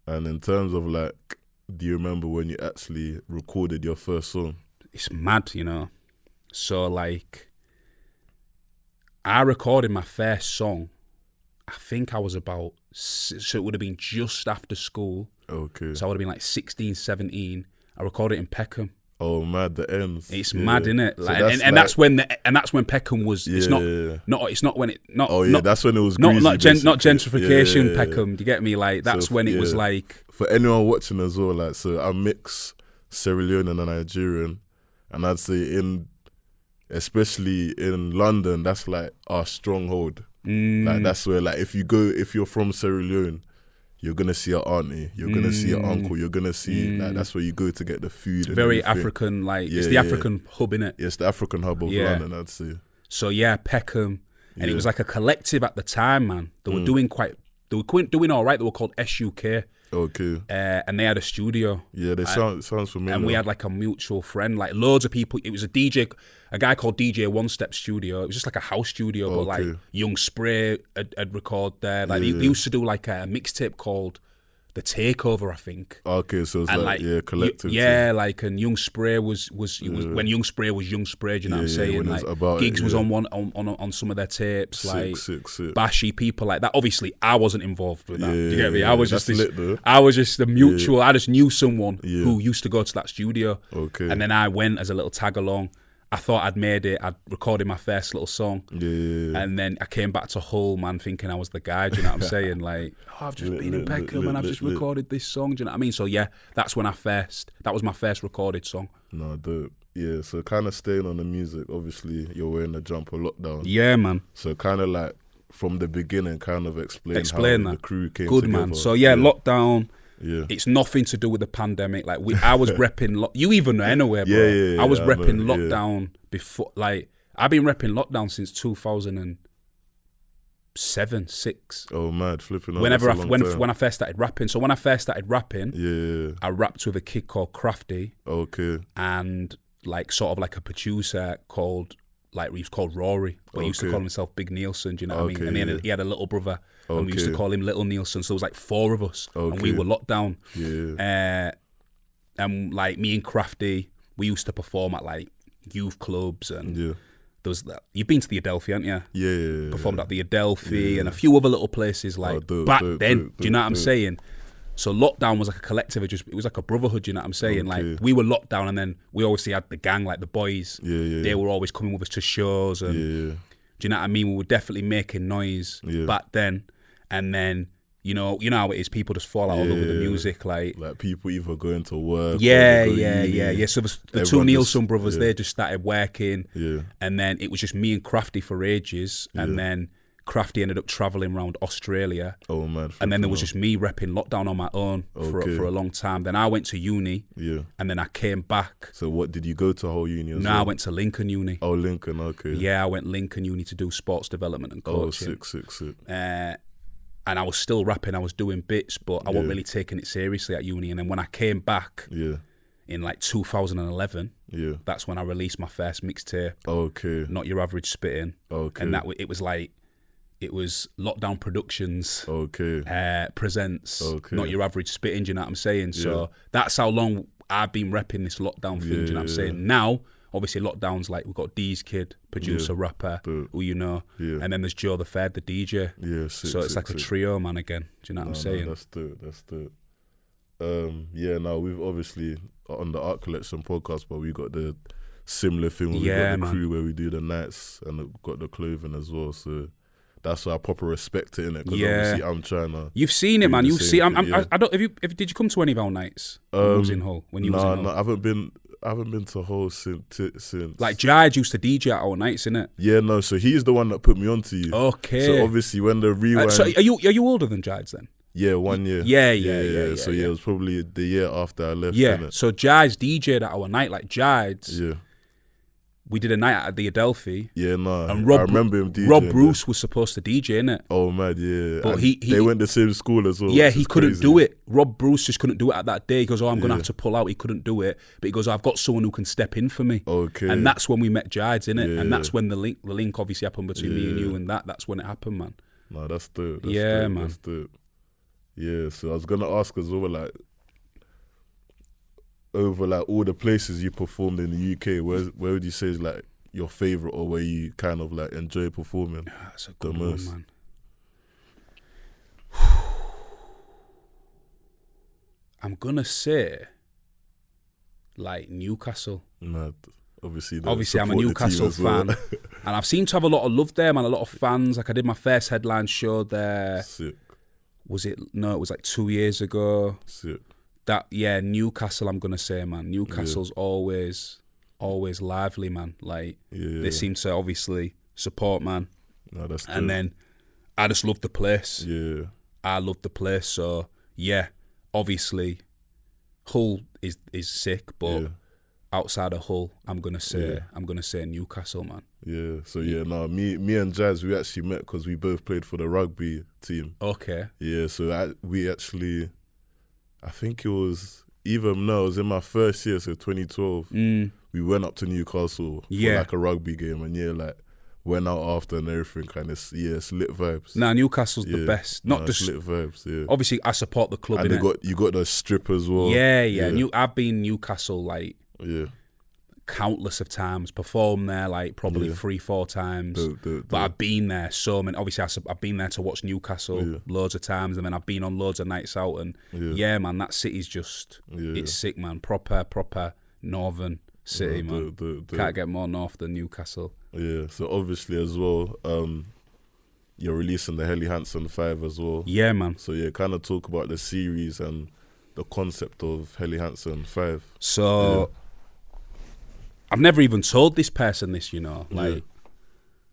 And in terms of like, do you remember when you actually recorded your first song? It's mad, you know. So like, I recorded my first song, I think I was about, so it would have been just after school. Okay. So I would have been like 16, 17. I recorded it in Peckham. Oh, mad, the ends. It's mad, innit? So Like, that's and that's when Peckham was. Yeah, It's not. yeah. Not. It's not when it. Not. Oh yeah, not, that's when it was not greasy, not gentrification. Yeah. Peckham. Do you get me? Like that's So, when it was like. For anyone watching as well, like, so I mix Sierra Leone and Nigerian, and I'd say especially in London, that's like our stronghold. Like that's where, like, if you're from Sierra Leone, you're gonna see an auntie, you're gonna see an uncle, you're gonna see like that's where you go to get the food. And Very everything. African, like it's the African hub, innit? Yeah, it's the African hub of London, I'd say. So yeah, Peckham, and it was like a collective at the time, man. They were doing all right. They were called SUK. Okay. And they had a studio. Yeah, they sounds familiar. And we had like a mutual friend, like loads of people. It was a guy called DJ One Step Studio. It was just like a house studio, but like Young Spray had recorded there. Like they used to do like a mixtape called The Takeover, I think. Okay, so it's like collective. Yeah, like, and Young Spray was when Young Spray was Young Spray. Do you know what I'm saying? Like Gigs was on some of their tapes. Sick. Bashy, people like that. Obviously, I wasn't involved with that. Do you get me? I was just lit, I was just the mutual. I just knew someone who used to go to that studio. Okay. And then I went as a little tag along. I thought I'd made it. I'd recorded my first little song. Yeah. And then I came back to Hull, man, thinking I was the guy. Do you know what I'm saying? Like, I've just been in Peckham and I've just recorded this song. Do you know what I mean? So yeah, that was my first recorded song. No, dope. Yeah, so kind of staying on the music, obviously you're wearing the jumper lockdown. Yeah, man. So kind of like from the beginning, kind of explain how the crew came Good, together. man. So yeah, lockdown. Yeah. It's nothing to do with the pandemic. Like I was repping. You even know anywhere, bro. Yeah, I was repping lockdown before. Like I've been repping lockdown since 2007, 6. Oh, mad, flipping. When I first started rapping. So when I first started rapping, I rapped with a kid called Crafty. Okay. And like sort of like a producer called he was called Rory, but he used to call himself Big Nielsen. Do you know what I mean? And he had a little brother. And we used to call him Little Nielsen. So it was like 4 of us. And we were locked down. Yeah. And like me and Crafty, we used to perform at like youth clubs and there was that. You've been to the Adelphi, haven't you? Yeah. Performed at the Adelphi and a few other little places like back then. Do you know what I'm saying? So lockdown was like a collective. It was like a brotherhood. You know what I'm saying? Like we were locked down, and then we obviously had the gang, like the boys. They were always coming with us to shows, and do you know what I mean? We were definitely making noise back then, and then you know how it is. People just fall out all over the music, like people either going to work. Yeah. So the two Nielsen brothers, they just started working, and then it was just me and Crafty for ages, and then Crafty ended up travelling around Australia. Oh, man. And then there was just me repping lockdown on my own for a long time. Then I went to uni. And then I came back. So what, did you go to whole uni as well? I went to Lincoln Uni. Oh, Lincoln, okay. Yeah, I went Lincoln Uni to do sports development and coaching. Oh, sick. And I was still rapping. I was doing bits, but I wasn't really taking it seriously at uni. And then when I came back in like 2011, that's when I released my first mixtape. Okay. Not Your Average Spitting. Okay. And it was Lockdown Productions. Presents. Not Your Average Spitting. Do you know what I'm saying? So that's how long I've been repping this lockdown thing. Do you know what I'm saying? Now, obviously, lockdown's like we've got D's Kid, producer, rapper, who you know, and then there's Joe the Third, the DJ. Yeah, so it's like a trio, man. Again, do you know what I'm saying? That's dope. Now we've obviously on the Art Collection podcast, but we got the similar thing. We got the crew where we do the nights, and we've got the clothing as well. So that's why I proper respect it, innit? Because obviously I'm trying to. You've seen it, man. You see, I don't. Did you come to any of our nights? When you was in Hull. No, I haven't been to Hull since. Like Jide used to DJ at our nights, innit? Yeah, no. So he's the one that put me onto you. Okay. So obviously when the rewind. So are you older than Jide's then? Yeah, 1 year. Yeah. So it was probably the year after I left. Yeah. Innit? So Jide's DJ'd at our night, like Jide's. Yeah. We did a night at the Adelphi. Yeah, no. And I remember him DJing. Rob Bruce was supposed to DJ, innit? Oh, man, yeah. But they went to the same school as well. Yeah, he couldn't do it. Rob Bruce just couldn't do it at that day. He goes, I'm going to have to pull out. He couldn't do it. But he goes, I've got someone who can step in for me. Okay. And that's when we met Jides, innit? And that's when the link obviously happened between me and you, and that's when it happened, man. No, that's dope. Man. That's dope. Yeah, so I was gonna ask as well, like, over like all the places you performed in the UK, where would you say is like your favorite, or where you kind of like enjoy performing That's a the good most? one, man. I'm gonna say like Newcastle. Mad. Obviously, I'm a Newcastle fan, and I've seemed to have a lot of love there, man. A lot of fans. Like I did my first headline show there. Sick. Was it? No, it was like 2 years ago. Sick. Newcastle. I'm gonna say, man. Newcastle's always lively, man. Like they seem to obviously support, man. No, that's and then I just love the place. Yeah, I love the place. So yeah, obviously Hull is sick, but outside of Hull, I'm gonna say Newcastle, man. Yeah. So me and Jazz, we actually met because we both played for the rugby team. Okay. Yeah. So we actually, I think it was it was in my first year, so 2012. We went up to Newcastle for like a rugby game, and like went out after and everything. Kind of it's lit vibes. Nah, Newcastle's the best. Not just lit vibes. Yeah. Obviously, I support the club. And you got the strip as well. Yeah. I've been Newcastle like countless of times. Performed there like probably 3-4 times. But I've been there so many. Obviously, I've been there to watch Newcastle loads of times, and then I've been on loads of nights out. And man, that city's just it's sick, man. Proper northern city, man. Can't get more north than Newcastle. Yeah. So obviously as well, you're releasing the Helly Hansen 5 as well. Yeah, man. So kind of talk about the series and the concept of Helly Hansen 5. So I've never even told this person this, like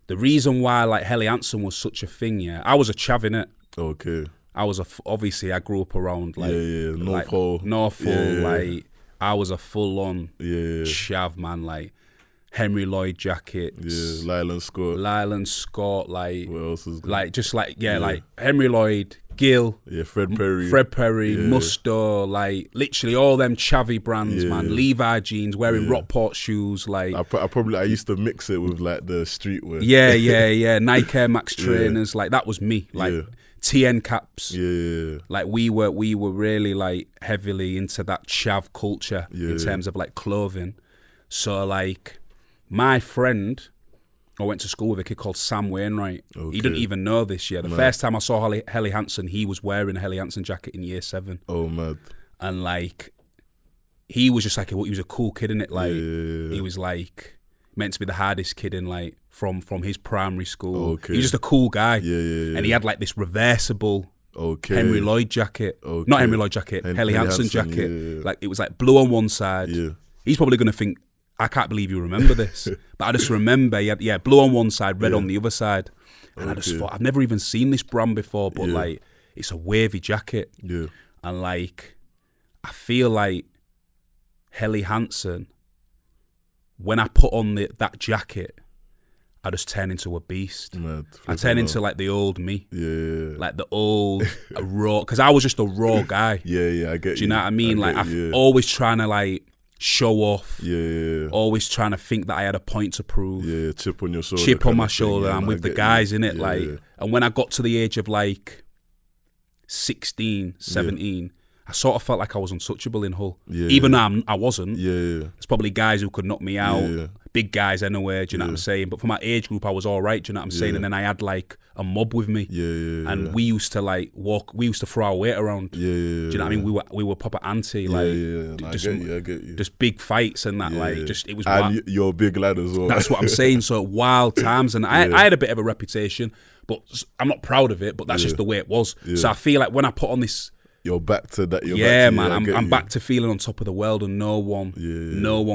the reason why like Helly Hansen was such a thing. I was a chav, innit? Okay. I was obviously I grew up around like North Hull, like I was a full on chav, man. Like Henry Lloyd jackets, Lyland Scott, like what else is good? Like just like like Henry Lloyd, Gill, Fred Perry, Musto, like literally all them chavvy brands, man. Levi jeans, wearing Rockport shoes, like I used to mix it with like the streetwear. Nike Air Max trainers, like that was me, like TN caps. Like we were really like heavily into that chav culture in terms of like clothing. So like my friend, I went to school with a kid called Sam Wainwright. Okay. He didn't even know this. The first time I saw Helly Hansen, he was wearing a Helly Hansen jacket in year 7. Oh, mad. And like, he was just like, he was a cool kid, innit? Like, he was like meant to be the hardest kid in like from his primary school. Okay. He was just a cool guy. And he had like this reversible Henry Lloyd jacket. Not Henry Lloyd jacket, Helly Hansen jacket. Like it was like blue on one side. He's probably gonna think, I can't believe you remember this. But I just remember he had blue on one side, red on the other side. And I just thought, I've never even seen this brand before, but like it's a wavy jacket. And like I feel like Helly Hansen, when I put on that jacket, I just turn into a beast. I turn into like the old me. Like the old raw, because I was just a raw guy. I get you. Do you know what I mean? I'm always trying to like show off. Always trying to think that I had a point to prove. Chip on your shoulder. Chip on my shoulder. I'm with the guys in it. And when I got to the age of like 16, 17, I sort of felt like I was untouchable in Hull. Even though I wasn't. There's probably guys who could knock me out. Big guys anyway, do you know what I'm saying? But for my age group, I was all right, do you know what I'm saying? And then I had like a mob with me. And we used to like we used to throw our weight around. Do you know what I mean? We were proper anti, like I get you. Just big fights and that, like just it was and you're a big lad as well. That's what I'm saying. So wild times, and I had a bit of a reputation, but I'm not proud of it, but that's just the way it was. So I feel like when I put on this, you're back to that. I'm back to feeling on top of the world, and no one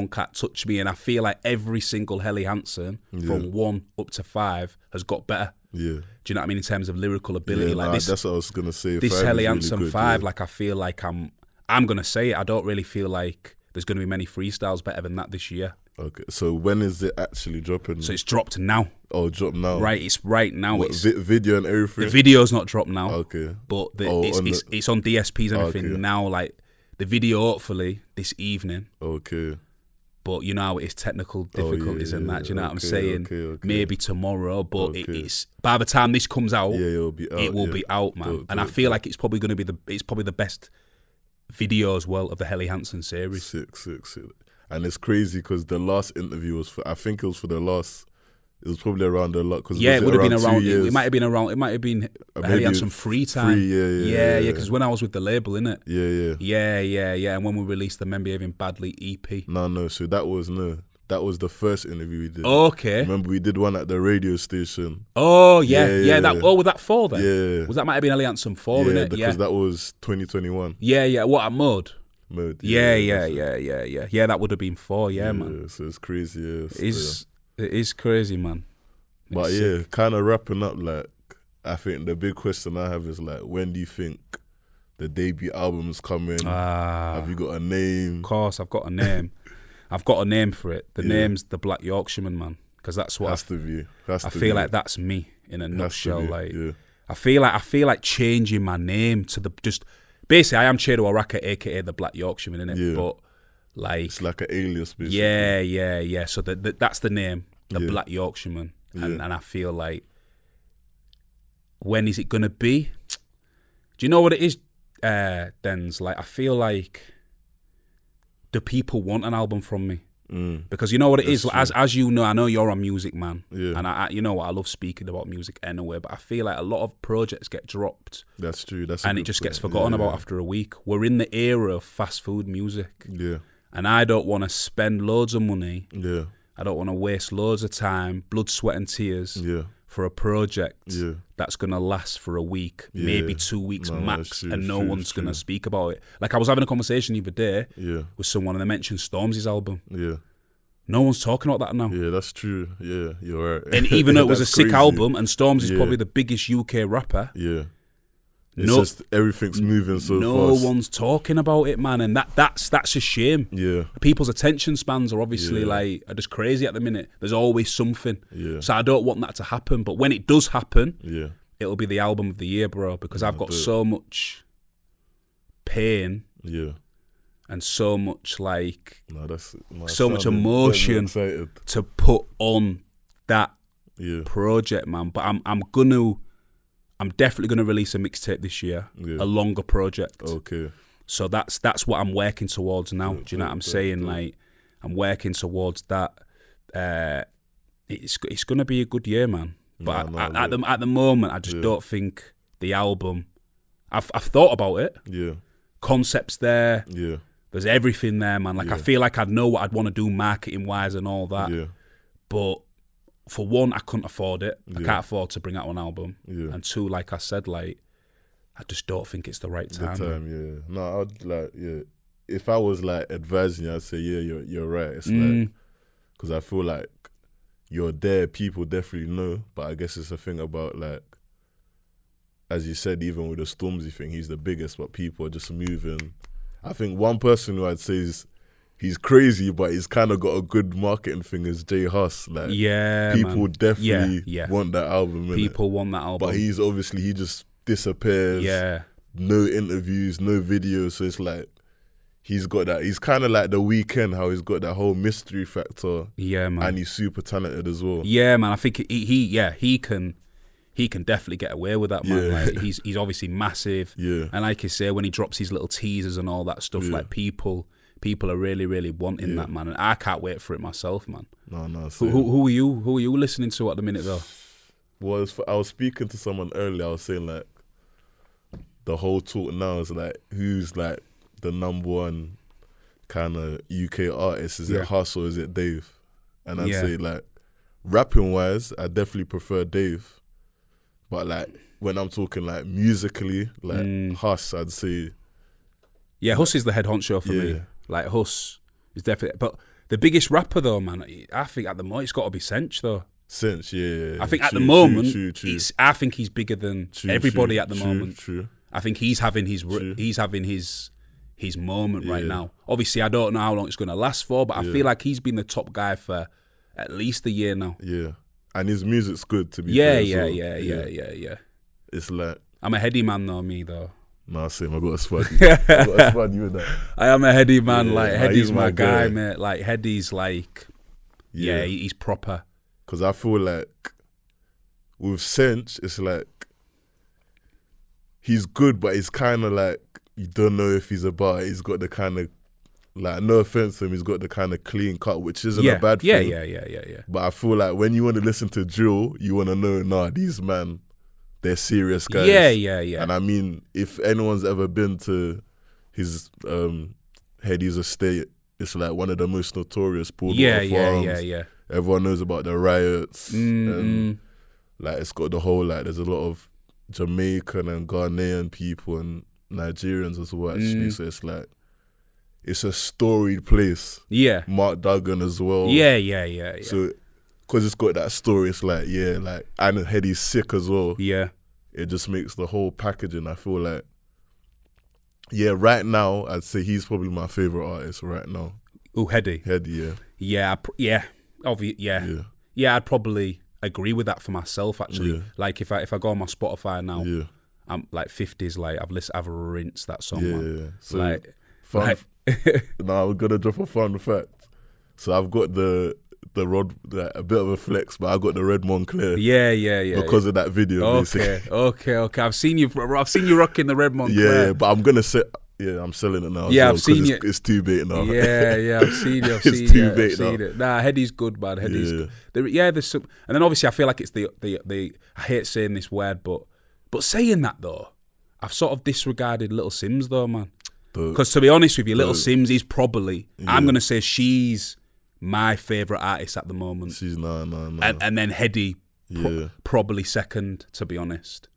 can't touch me. And I feel like every single Helly Hansen from 1 up to 5 has got better. Do you know what I mean in terms of lyrical ability? That's what I was gonna say. This Helly Hansen really 5, like I feel like I'm gonna say it. I don't really feel like there's gonna be many freestyles better than that this year. Okay, so when is it actually dropping? So it's dropped now. Oh, dropped now. Right, it's right now. What, video and everything? The video's not dropped now. Okay. But it's on DSPs and everything now. Like the video, hopefully this evening. Okay. But you know how it is, technical difficulties and that. Do you know what I'm saying? Maybe tomorrow, but it's by the time this comes out, it'll be out. It will be out, man. And I feel like it's probably going to be the best video as well of the Helly Hansen series. Sick. And it's crazy because the last interview was I think it was for the last. It was probably around a lot because it would have been around. It might have been around. It might have been Helly Hansen free time. Yeah. Because when I was with the label, innit? Yeah. And when we released the Men Behaving Badly EP. No. So that was the first interview we did. Okay. Remember we did one at the radio station. Oh yeah. Was that 4 then? Yeah. Was that might have been Helly Hansen 4, innit? Because that was 2021. Yeah. What at Mode? Mode. Yeah. That would have been 4. Yeah, man. So it's crazy. It is crazy, man. But kind of wrapping up, like, I think the big question I have is, like, when do you think the debut album's coming? Have you got a name? Of course, I've got a name. I've got a name for it. The name's The Black Yorkshireman, man. Because that's what I feel like that's me in a nutshell. Like, I feel like changing my name to basically I am Chiedu Oraka, aka The Black Yorkshireman, innit? Yeah. But like it's like an alias, basically. Yeah. So that's the name, The Black Yorkshireman. And I feel like, when is it gonna be? Do you know what it is, Denz? Like, I feel like the people want an album from me. Because you know what it is. As you know, I know you're a music man, and I you know what, I love speaking about music anyway. But I feel like a lot of projects get dropped. That's true. And it just gets forgotten about after a week. We're in the era of fast food music. Yeah. And I don't want to spend loads of money. Yeah. I don't want to waste loads of time, blood, sweat and tears for a project that's going to last for a week, maybe 2 weeks max, and no one's going to speak about it. Like, I was having a conversation the other day with someone and they mentioned Stormzy's album. Yeah. No one's talking about that now. Yeah, that's true. Yeah, you're right. And even though it was a sick album, and Stormzy's probably the biggest UK rapper. Yeah. It's just everything's moving so fast. No one's talking about it, man, and that's a shame. Yeah. People's attention spans are obviously are just crazy at the minute. There's always something. Yeah. So I don't want that to happen. But when it does happen, it'll be the album of the year, bro, because I've got so much pain. Yeah. And so much so much emotion to put on that project, man. But I'm definitely gonna release a mixtape this year, a longer project. Okay. So that's what I'm working towards now. Do you know what I'm saying? Like, I'm working towards that. It's gonna be a good year, man. But at the moment, I just don't think the album. I've thought about it. Yeah. Concepts there. Yeah. There's everything there, man. Like, I feel like I'd know what I'd want to do marketing wise and all that. Yeah. But for one, I couldn't afford it. I can't afford to bring out an album. Yeah. And two, like I said, like, I just don't think it's the right time. No, I'd if I was like advising you, I'd say you're right. It's like, because I feel like you're there, people definitely know. But I guess it's a thing about, like, as you said, even with the Stormzy thing, he's the biggest, but people are just moving. I think one person who I'd say is he's crazy, but he's kind of got a good marketing thing is J Hus. Like, people definitely want that album. People want that album, but he just disappears. Yeah, no interviews, no videos. So it's like he's got that. He's kind of like The Weeknd, how he's got that whole mystery factor. Yeah, man, and he's super talented as well. Yeah, man. I think he can definitely get away with that, man. Like, he's obviously massive. Yeah. And like you say, when he drops his little teasers and all that stuff, like, people are really, really wanting that, man. And I can't wait for it myself, man. No. Who are you listening to at the minute, though? Well, I was speaking to someone earlier. I was saying, like, the whole talk now is like, who's like the number one kind of UK artist? Is it Hus or is it Dave? And I'd say, like, rapping wise, I definitely prefer Dave. But, like, when I'm talking, like, musically, like, Hus, I'd say. Yeah, Hus is the head honcho for me. Like, Hus is definitely. But the biggest rapper, though, man, I think at the moment it's got to be CeCe, though. CeCe, yeah. I think at the moment, I think he's bigger than everybody at the moment. True. I think he's having his moment right now. Obviously, I don't know how long it's going to last for, but I feel like he's been the top guy for at least a year now. Yeah. And his music's good, to be fair. Yeah. It's like, I'm a heady man though, me though. Nah, same. I got a spud. I got a spud you with that. I am a Heady man. Like Heady's my guy, mate. Like Heady's like, he's proper. Because I feel like with CeCe, it's like he's good, but it's kind of like you don't know if he's about it. He's got the kind of, like, no offense to him, he's got the kind of clean cut, which isn't a bad thing. Yeah. But I feel like when you want to listen to drill, you want to know, nah, these man, they're serious guys. Yeah. And I mean, if anyone's ever been to his Heady's estate, it's like one of the most notorious pooled water farms. Yeah. Everyone knows about the riots. And like it's got the whole, like, there's a lot of Jamaican and Ghanaian people and Nigerians as well, actually. So it's like, it's a storied place. Yeah. Mark Duggan as well. Yeah. So, because it's got that story, it's like, like, and Heady's sick as well. Yeah. It just makes the whole packaging, I feel like, right now, I'd say he's probably my favourite artist right now. Oh, Heady? Heady, yeah. Yeah, I'd probably agree with that for myself, actually. Like, if I go on my Spotify now, I'm like 50s, like, I've rinsed that song, man. So, like, now we're gonna drop a fun fact. So I've got the rod, like, a bit of a flex, but I got the red Montclair. Yeah. Because of that video. Okay. I've seen you rocking the red Montclair. Yeah, but I'm gonna say, I'm selling it now. Yeah, I've seen it. It's too bait now. Yeah, I've seen you. It's too bait now. It. Nah, Heady's good, man. Heady's good. There's some, and then obviously I feel like it's the I hate saying this word, but saying that though, I've sort of disregarded Little Sims though, man. Because to be honest with you, Little Sims is probably, I'm going to say she's my favourite artist at the moment. She's nah. And then Heady, probably second, to be honest.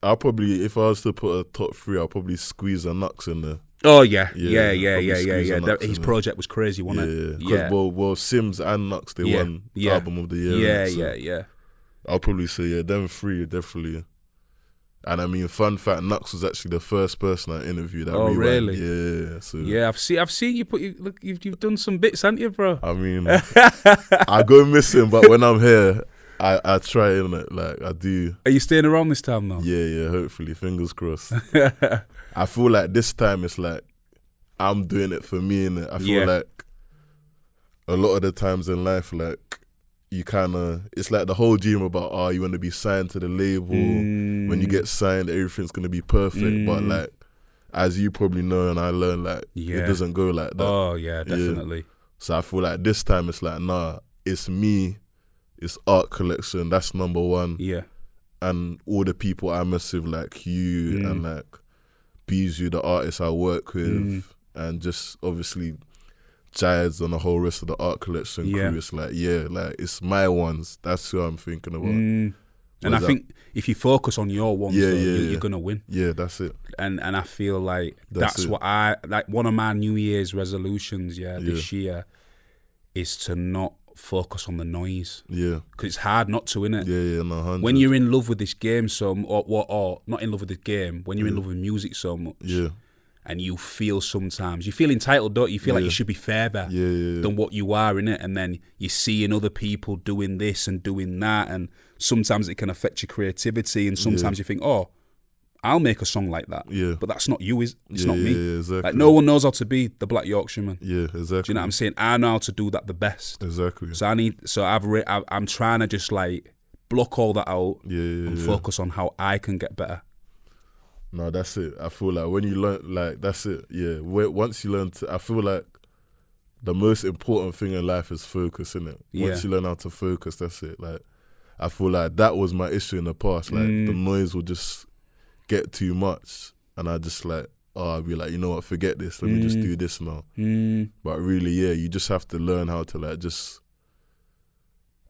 I'll probably, if I was to put a top 3, I'll probably squeeze a Nux in there. Oh, yeah. His project was crazy, wasn't it? Yeah. Well, Sims and Nux, they won Album of the Year. Yeah. I'll probably say, them 3, definitely. And I mean, fun fact, Nux was actually the first person I interviewed. Oh, really? Yeah. So I've seen you you've done some bits, haven't you, bro? I mean, I go missing, but when I'm here, I try, innit? Like, I do. Are you staying around this time though? Yeah. Hopefully, fingers crossed. I feel like this time it's like I'm doing it for me, innit? I feel like a lot of the times in life, like, you kind of, it's like the whole dream about, you want to be signed to the label. When you get signed, everything's going to be perfect. But like, as you probably know and I learned, like, it doesn't go like that. Oh, yeah, definitely. So I feel like this time it's like, nah, it's me, it's art collection, that's number 1. Yeah. And all the people I mess with, like you and like Bijou, the artist I work with, and just obviously Jides and the whole rest of the art collection crew. It's like, like, it's my ones. That's who I'm thinking about. And I think if you focus on your ones, you're gonna win. Yeah, that's it. And I feel like that's what I like. One of my New Year's resolutions, this year, is to not focus on the noise. Yeah, because it's hard not to, innit? Yeah, no, 100. When you're in love with this game or not in love with this game, when you're in love with music so much. Yeah. And you feel entitled, don't you? You feel like you should be further than what you are, innit? And then you're seeing other people doing this and doing that, and sometimes it can affect your creativity, and sometimes you think, oh, I'll make a song like that. Yeah. But that's not you, it's not me. Yeah, exactly. Like, no one knows how to be the Black Yorkshireman. Yeah, exactly. Do you know what I'm saying? I know how to do that the best. Exactly. So I'm trying to just like block all that out and focus on how I can get better. No, that's it. I feel like when you learn, like, that's it. Yeah. Once you learn to, I feel like the most important thing in life is focus, innit? Once you learn how to focus, that's it. Like, I feel like that was my issue in the past. Like, the noise would just get too much. And I just like, I'd be like, you know what, forget this. Let me just do this now. But really, you just have to learn how to, like, just...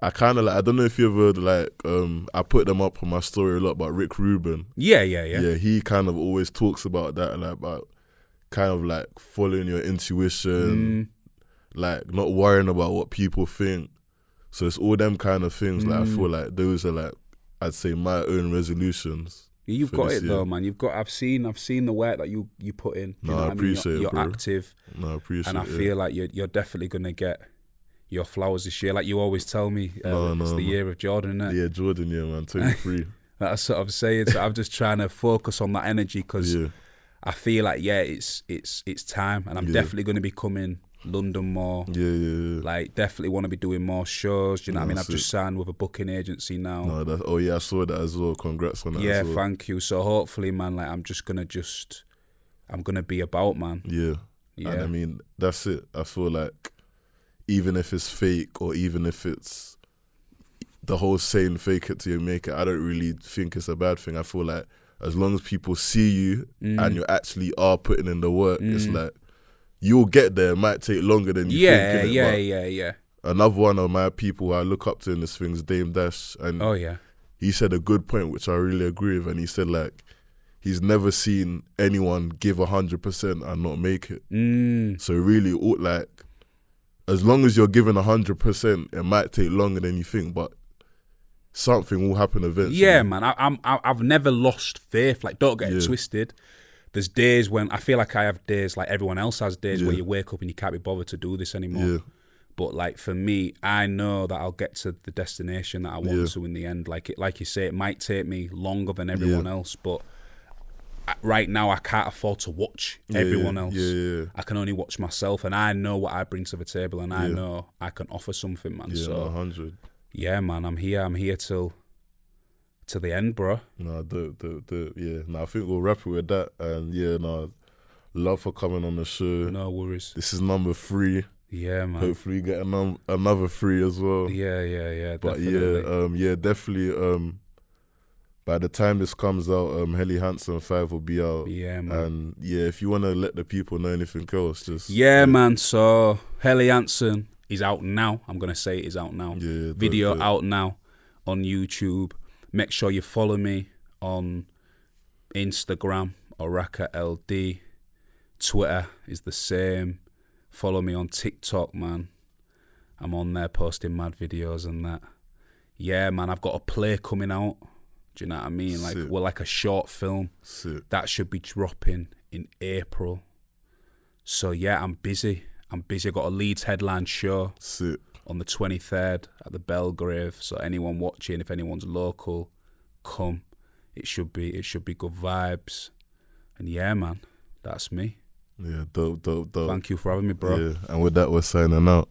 I kind of like, I don't know if you ever like, I put them up on my story a lot about Rick Rubin. Yeah, he kind of always talks about that, like, about kind of like following your intuition, like not worrying about what people think. So it's all them kind of things. Like, I feel like those are like, I'd say my own resolutions. You've got it though, man. I've seen the work that you put in. No, I appreciate it, You're bro. Active. No, I appreciate it. And I feel like you're definitely gonna get your flowers this year, like you always tell me. It's the year of Jordan, innit? Yeah, Jordan, man, 23. That's what I'm saying. So I'm just trying to focus on that energy because I feel like it's time, and I'm definitely going to be coming London more. Yeah. Like definitely want to be doing more shows. Do you know what I mean? I've just signed with a booking agency now. No, I saw that as well. Congrats on that. Yeah, as well. Thank you. So hopefully, man, like I'm gonna be about, man. Yeah. And I mean, that's it. I feel like even if it's fake or even if it's the whole saying fake it till you make it, I don't really think it's a bad thing. I feel like as long as people see you and you actually are putting in the work, it's like you'll get there. It might take longer than you think. Yeah. Another one of my people who I look up to in this thing is Dame Dash. And he said a good point, which I really agree with. And he said, like, he's never seen anyone give 100% and not make it. So really, like, as long as you're giving 100%, it might take longer than you think, but something will happen eventually. Yeah, man. I've never lost faith. Like, don't get it twisted. There's days when I feel like I have days like everyone else has days where you wake up and you can't be bothered to do this anymore. Yeah. But like for me, I know that I'll get to the destination that I want to in the end. Like you say, it might take me longer than everyone else, but right now I can't afford to watch everyone else. I can only watch myself, and I know what I bring to the table, and I know I can offer something, man. Yeah, so 100. Yeah, man, I'm here till the end, bro. No, yeah. No, I think we'll wrap it with that. And love for coming on the show. No worries. This is number 3. Yeah, man. Hopefully you get another 3 as well. Yeah. But definitely. Definitely. By the time this comes out, Helly Hansen 5 will be out. Yeah, man. And if you want to let the people know anything else, just man. So Helly Hansen is out now. I'm gonna say it is out now. Yeah, video out now on YouTube. Make sure you follow me on Instagram, Oraka LD. Twitter is the same. Follow me on TikTok, man. I'm on there posting mad videos and that. Yeah, man, I've got a play coming out. Do you know what I mean? Like, we're like a short film. That should be dropping in April. So yeah, I'm busy. I got a Leeds headline show on the 23rd at the Belgrave. So anyone watching, if anyone's local, come. It should be good vibes. And yeah, man, that's me. Yeah, dope. Thank you for having me, bro. Yeah, and with that, we're signing out.